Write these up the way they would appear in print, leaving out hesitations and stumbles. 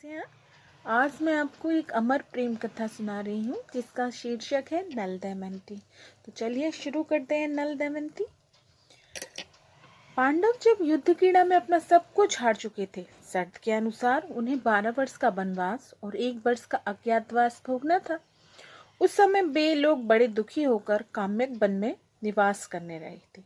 कैसे हैं? आज मैं आपको एक अमर प्रेम कथा सुना रही हूँ जिसका शीर्षक है नल दमयंती। तो चलिए शुरू करते हैं। नल दमयंती। पांडव जब युद्ध क्रीड़ा में अपना सब कुछ हार चुके थे, शर्त के अनुसार उन्हें 12 वर्ष का वनवास और 1 वर्ष का अज्ञातवास भोगना था। उस समय वे लोग बड़े दुखी होकर काम्यक वन में निवास करने रहे थे।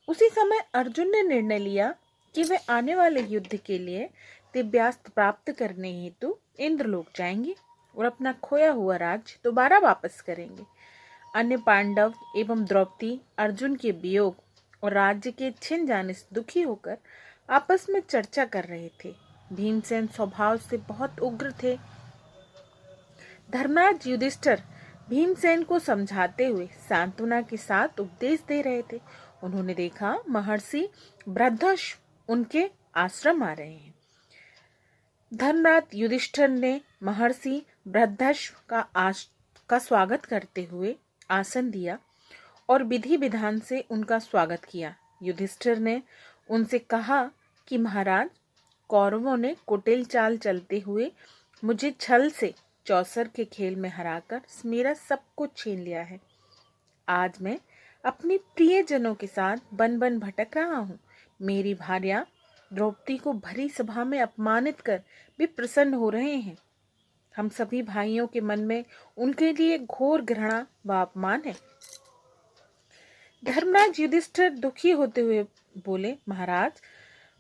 उसी समय अर्जुन ने निर्णय लिया कि वे आने वाले युद्ध के लिए दिव्यास्त्र प्राप्त करने हेतु इंद्रलोक जाएंगे और अपना खोया हुआ राज्य दोबारा वापस करेंगे। अन्य पांडव एवं द्रौपदी अर्जुन के वियोग और राज्य के छिन जाने से दुखी होकर आपस में चर्चा कर रहे थे। भीमसेन स्वभाव से बहुत उग्र थे। धर्मराज युधिष्ठिर भीमसेन को समझाते हुए सांत्वना के साथ उपदेश दे रहे थे। उन्होंने देखा महर्षि बृहदर्षि उनके आश्रम आ रहे हैं। धर्मराज युधिष्ठिर ने महर्षि बृहदर्षि का स्वागत करते हुए आसन दिया और विधि विधान से उनका स्वागत किया। युधिष्ठिर ने उनसे कहा कि महाराज, कौरवों ने कुटिल चाल चलते हुए मुझे छल से चौसर के खेल में हराकर मेरा सब कुछ छीन लिया है। आज मैं अपनी प्रियजनों के साथ वन वन भटक रहा हूँ। मेरी भार्या द्रौपदी को भरी सभा में अपमानित कर भी प्रसन्न हो रहे हैं। हम सभी भाइयों के मन में उनके लिए घोर घृणा व अपमान है। धर्मराज युधिष्ठिर दुखी होते हुए बोले, महाराज,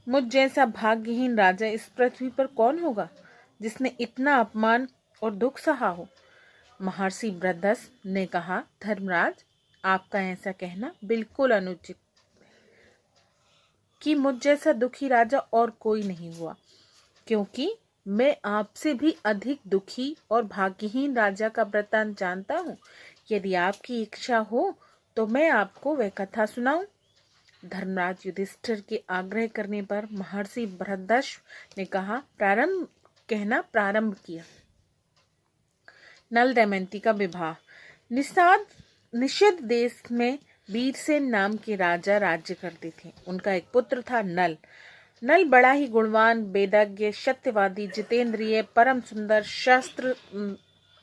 मुझ जैसा भाग्यहीन राजा इस पृथ्वी पर कौन होगा जिसने इतना अपमान और दुख सहा हो। महर्षि बृहदर्षि ने कहा, धर्मराज, आपका ऐसा कहना बिल्कुल अनुचित कि मुझ जैसा दुखी राजा और कोई नहीं हुआ, क्योंकि मैं आपसे भी अधिक दुखी और भाग्यहीन राजा का वृत्तांत जानता हूँ। यदि आपकी इच्छा हो तो मैं आपको वह कथा सुनाऊं। धर्मराज युधिष्ठिर के आग्रह करने पर महर्षि बृहदर्षि ने कहना प्रारंभ किया। नल दमयंती का विवाह। निषद देश में वीरसेन नाम के राजा राज्य करते थे। उनका एक पुत्र था नल। नल बड़ा ही गुणवान, वेदज्ञ, सत्यवादी, जितेंद्रिय, परम सुंदर,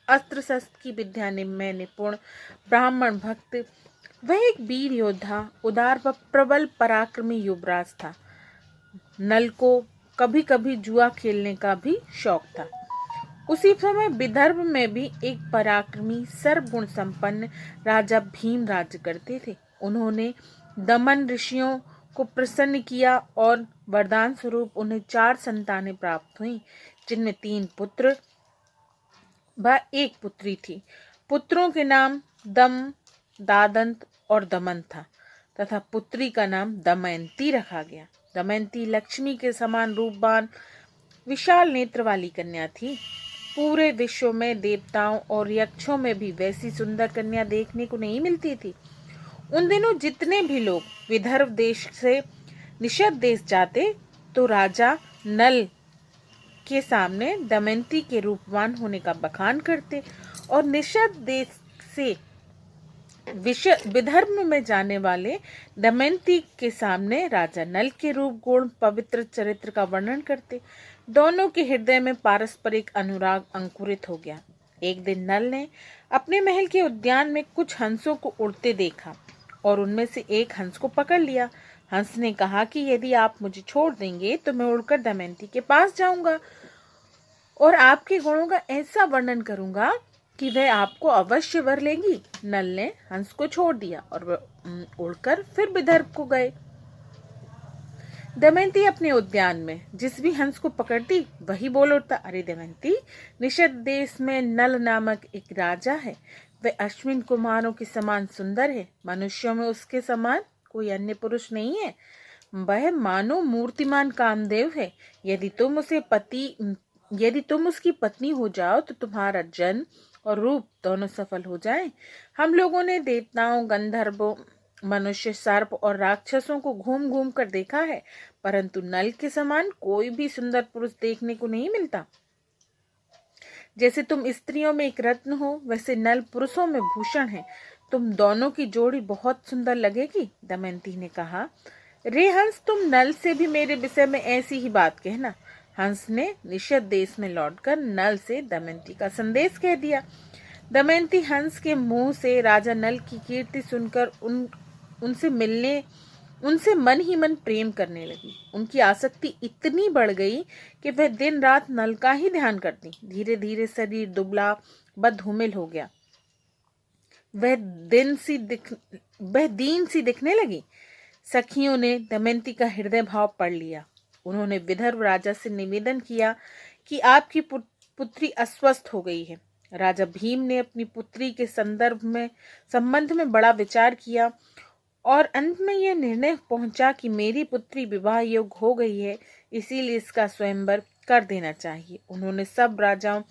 अस्त्र शस्त्र की विद्या में निपुण, ब्राह्मण भक्त, वह एक वीर योद्धा, उदार व प्रबल पराक्रमी युवराज था। नल को कभी कभी जुआ खेलने का भी शौक था। उसी समय विदर्भ में भी एक पराक्रमी सर्वगुण संपन्न राजा भीम राज्य करते थे। उन्होंने दमन ऋषियों को प्रसन्न किया और वरदान स्वरूप उन्हें 4 संतानें प्राप्त हुईं, जिनमें 3 पुत्र व 1 पुत्री थी। पुत्रों के नाम दम, दादंत और दमन था तथा पुत्री का नाम दमयंती रखा गया। दमयंती लक्ष्मी के समान रूपवान, विशाल नेत्र वाली कन्या थी। पूरे विश्व में देवताओं और यक्षों में भी वैसी सुंदर कन्या देखने को नहीं मिलती थी। उन दिनों जितने भी लोग विदर्भ देश से निषद देश जाते तो राजा नल के सामने दमयंती के रूपवान होने का बखान करते और निषद देश से विदर्भ में जाने वाले दमयंती के सामने राजा नल के रूप, गुण, पवित्र चरित्र का वर्णन करते। दोनों के हृदय में पारस्परिक अनुराग अंकुरित हो गया। एक दिन नल ने अपने महल के उद्यान में कुछ हंसों को उड़ते देखा और उनमें से एक हंस को पकड़ लिया। हंस ने कहा कि यदि आप मुझे छोड़ देंगे तो मैं उड़कर दमयंती के पास जाऊंगा और आपके गुणों का ऐसा वर्णन करूंगा कि वह आपको अवश्य वर लेगी। नल ने हंस को छोड़ दिया और वह उड़कर फिर विदर्भ को गए। दमयंती अपने उद्यान में जिस भी हंस को पकड़ती वही बोल उठता, अरे दमयंती, निषद देश में नल नामक एक राजा है। वह अश्विन कुमारों के समान सुंदर है। मनुष्यों में उसके समान कोई अन्य पुरुष नहीं है। वह मानो मूर्तिमान कामदेव है। यदि तुम उसकी पत्नी हो जाओ तो तुम्हारा जन्म और रूप दोनों सफल हो जाएं। हम लोगों ने देवताओं, गंधर्वों, मनुष्य, सर्प और राक्षसों को घूम घूम कर देखा है, परंतु नल के समान कोई भी सुंदर पुरुष देखने को नहीं मिलता। जैसे तुम स्त्रियों में एक रत्न हो, वैसे नल पुरुषों में भूषण है। तुम दोनों की जोड़ी बहुत सुंदर लगेगी। दमयंती ने कहा, रे हंस, तुम नल से भी मेरे विषय में ऐसी ही बात कहना। हंस ने निषद देश में लौटकर नल से दमयंती का संदेश कह दिया। दमयंती हंस के मुंह से राजा नल की कीर्ति सुनकर उनसे मन ही मन प्रेम करने लगी। उनकी आसक्ति इतनी बढ़ गई कि वह दिन रात नल का ही ध्यान करती। धीरे धीरे शरीर दुबला बदधूमिल हो गया। वह दीन सी दिखने लगी। सखियों ने दमयंती का हृदय भाव पढ़ लिया। उन्होंने विदर्भ राजा से निवेदन किया कि आपकी पुत्री अस्वस्थ हो गई है। राजा भीम ने अपनी पुत्री के संबंध में बड़ा विचार किया और अंत में यह निर्णय पहुंचा कि मेरी पुत्री विवाह योग्य हो गई है, इसीलिए इसका स्वयंवर कर देना चाहिए। उन्होंने सब राजाओं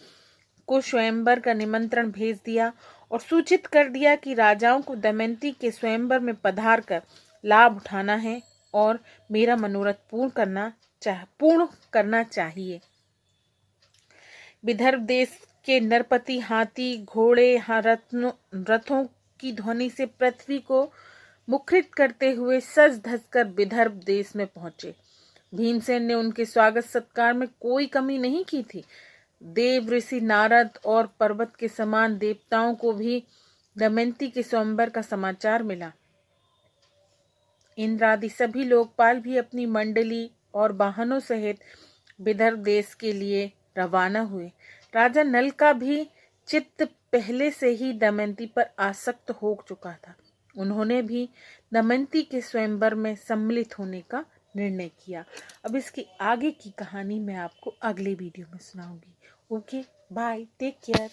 को स्वयंवर का निमंत्रण भेज दिया और सूचित कर दिया कि राजाओं को दमयंती के स्वयंवर में पधार कर लाभ उठाना है और मेरा मनोरथ पूर्ण करना चाहिए। विदर्भ देश के नरपति हाथी घोड़े रथों की ध्वनि से पृथ्वी को मुखरित करते हुए सज धज कर विदर्भ देश में पहुंचे। भीमसेन ने उनके स्वागत सत्कार में कोई कमी नहीं की थी। देव ऋषि नारद और पर्वत के समान देवताओं को भी दमयंती के स्वयंवर का समाचार मिला। इंद्र आदि सभी लोकपाल भी अपनी मंडली और वाहनों सहित विदर्भ देश के लिए रवाना हुए। राजा नल का भी चित्त पहले से ही दमयंती पर आसक्त हो चुका था। उन्होंने भी दमयंती के स्वयंवर में सम्मिलित होने का निर्णय किया। अब इसकी आगे की कहानी मैं आपको अगले वीडियो में सुनाऊंगी। Okay, bye, take care.